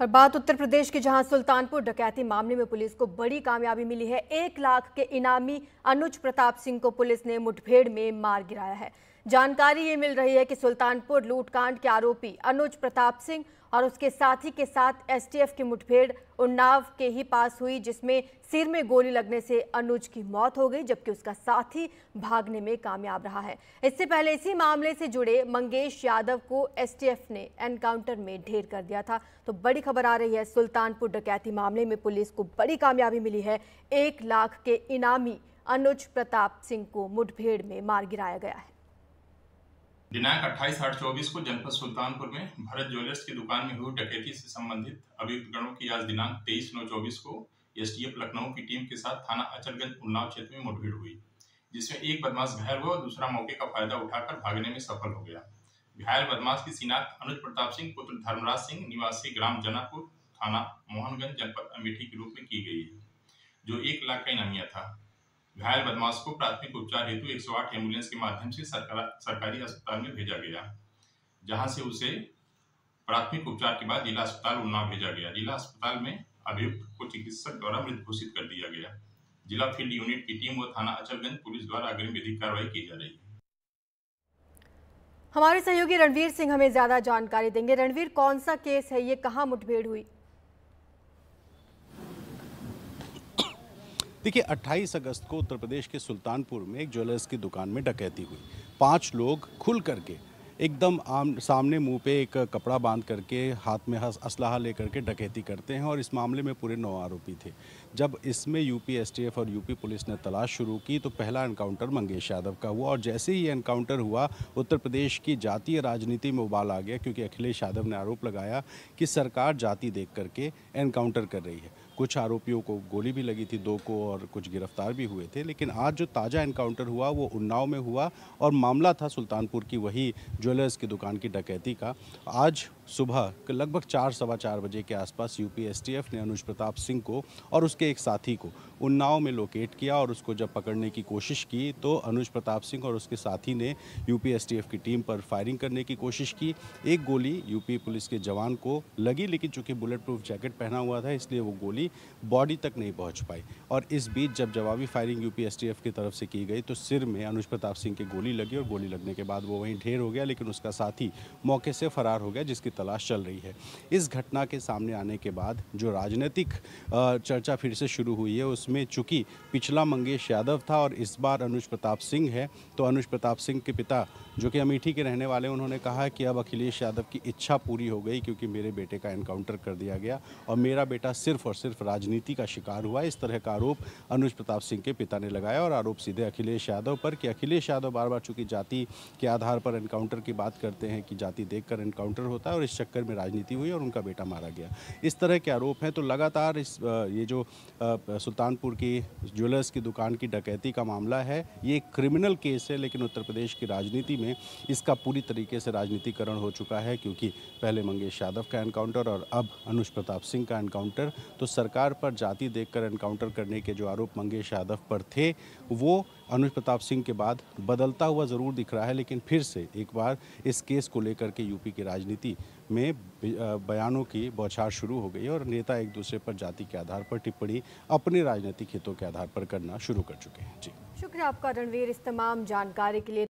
और बात उत्तर प्रदेश के, जहां सुल्तानपुर डकैती मामले में पुलिस को बड़ी कामयाबी मिली है। 1 लाख के इनामी अनुज प्रताप सिंह को पुलिस ने मुठभेड़ में मार गिराया है। जानकारी ये मिल रही है कि सुल्तानपुर लूटकांड के आरोपी अनुज प्रताप सिंह और उसके साथी के साथ एसटीएफ की मुठभेड़ उन्नाव के ही पास हुई, जिसमें सिर में गोली लगने से अनुज की मौत हो गई, जबकि उसका साथी भागने में कामयाब रहा है। इससे पहले इसी मामले से जुड़े मंगेश यादव को एसटीएफ ने एनकाउंटर में ढेर कर दिया था। तो बड़ी खबर आ रही है, सुल्तानपुर डकैती मामले में पुलिस को बड़ी कामयाबी मिली है। 1 लाख के इनामी अनुज प्रताप सिंह को मुठभेड़ में मार गिराया गया है। दिनांक 28/8/24 को जनपद सुल्तानपुर में भरत ज्वेलर्स की दुकान में हुई डकैती से संबंधित अभियुक्त गणों की आज दिनांक 23/9/24 को एसटीएफ लखनऊ की टीम के साथ थाना अचलगंज उन्नाव क्षेत्र में मुठभेड़ हुई, जिसमें एक बदमाश घायल हुआ और दूसरा मौके का फायदा उठाकर भागने में सफल हो गया। घायल बदमाश की शिनाख्त अनुज प्रताप सिंह पुत्र धर्मराज सिंह निवासी ग्राम जनापुर थाना मोहनगंज जनपद अमेठी के रूप में की गई है, जो 1 लाख का इनामिया था। घायल बदमाश को प्राथमिक उपचार हेतु 108 एम्बुलेंस के माध्यम से सरकारी अस्पताल में भेजा गया, जहां से उसे प्राथमिक उपचार के बाद जिला अस्पताल उन्नाव भेजा गया। जिला अस्पताल में अभियुक्त को चिकित्सक द्वारा मृत घोषित कर दिया गया। जिला फील्ड यूनिट की टीम व थाना अचलगंज पुलिस द्वारा अग्रिम विधिक कार्रवाई की जा रही है। हमारे सहयोगी रणवीर सिंह हमें ज्यादा जानकारी देंगे। रणवीर, कौन सा केस है ये, कहां मुठभेड़ हुई? देखिए, 28 अगस्त को उत्तर प्रदेश के सुल्तानपुर में एक ज्वेलर्स की दुकान में डकैती हुई। 5 लोग खुल करके एकदम सामने मुंह पे एक कपड़ा बांध करके हाथ में असलहा लेकर के डकैती करते हैं और इस मामले में पूरे 9 आरोपी थे। जब इसमें यूपी एसटीएफ और यूपी पुलिस ने तलाश शुरू की तो पहला एनकाउंटर मंगेश यादव का हुआ और जैसे ही एनकाउंटर हुआ उत्तर प्रदेश की जातीय राजनीति में उबाल आ गया, क्योंकि अखिलेश यादव ने आरोप लगाया कि सरकार जाति देख करके एनकाउंटर कर रही है। कुछ आरोपियों को गोली भी लगी थी, 2 को, और कुछ गिरफ्तार भी हुए थे। लेकिन आज जो ताज़ा एनकाउंटर हुआ वो उन्नाव में हुआ और मामला था सुल्तानपुर की वही ज्वेलर्स की दुकान की डकैती का। आज सुबह लगभग 4-4:15 बजे के आसपास यूपी एसटीएफ ने अनुज प्रताप सिंह को और उसके एक साथी को उन्नाव में लोकेट किया और उसको जब पकड़ने की कोशिश की तो अनुज प्रताप सिंह और उसके साथी ने यूपी एसटीएफ की टीम पर फायरिंग करने की कोशिश की। एक गोली यूपी पुलिस के जवान को लगी, लेकिन चूंकि बुलेट प्रूफ जैकेट पहना हुआ था इसलिए वो गोली बॉडी तक नहीं पहुंच पाई। और इस बीच जब जवाबी फायरिंग यूपी एसटीएफ की तरफ से की गई तो सिर में अनुज प्रताप सिंह की गोली लगी और गोली लगने के बाद वो वहीं ढेर हो गया, लेकिन उसका साथी मौके से फरार हो गया, जिसकी तलाश चल रही है। इस घटना के सामने आने के बाद जो राजनीतिक चर्चा फिर से शुरू हुई है, उसमें चूंकि पिछला मंगेश यादव था और इस बार अनुज प्रताप सिंह है, तो अनुज प्रताप सिंह के पिता जो कि अमेठी के रहने वाले, उन्होंने कहा कि अब अखिलेश यादव की इच्छा पूरी हो गई, क्योंकि मेरे बेटे का एनकाउंटर कर दिया गया और मेरा बेटा सिर्फ और सिर्फ राजनीति का शिकार हुआ। इस तरह का आरोप अनुज प्रताप सिंह के पिता ने लगाया और आरोप सीधे अखिलेश यादव पर कि अखिलेश यादव बार बार चूंकि जाति के आधार पर एनकाउंटर की बात करते हैं कि जाति देखकर एनकाउंटर होता है और इस चक्कर में राजनीति हुई और उनका बेटा मारा गया। इस तरह के आरोप हैं। तो लगातार ये जो सुल्तानपुर की ज्वेलर्स की दुकान की डकैती का मामला है, ये एक क्रिमिनल केस है, लेकिन उत्तर प्रदेश की राजनीति में इसका पूरी तरीके से राजनीतिकरण हो चुका है, क्योंकि पहले मंगेश यादव का एनकाउंटर और अब अनुज प्रताप सिंह का एनकाउंटर। तो सरकार पर जाति देखकर एनकाउंटर करने के जो आरोप मंगेश यादव पर थे वो अनुज प्रताप सिंह के बाद बदलता हुआ ज़रूर दिख रहा है, लेकिन फिर से एक बार इस केस को लेकर के यूपी की राजनीति में बयानों की बौछार शुरू हो गई और नेता एक दूसरे पर जाति के आधार पर टिप्पणी अपने राजनीतिक हितों के आधार पर करना शुरू कर चुके हैं। जी, शुक्रिया आपका रणवीर इस तमाम जानकारी के लिए।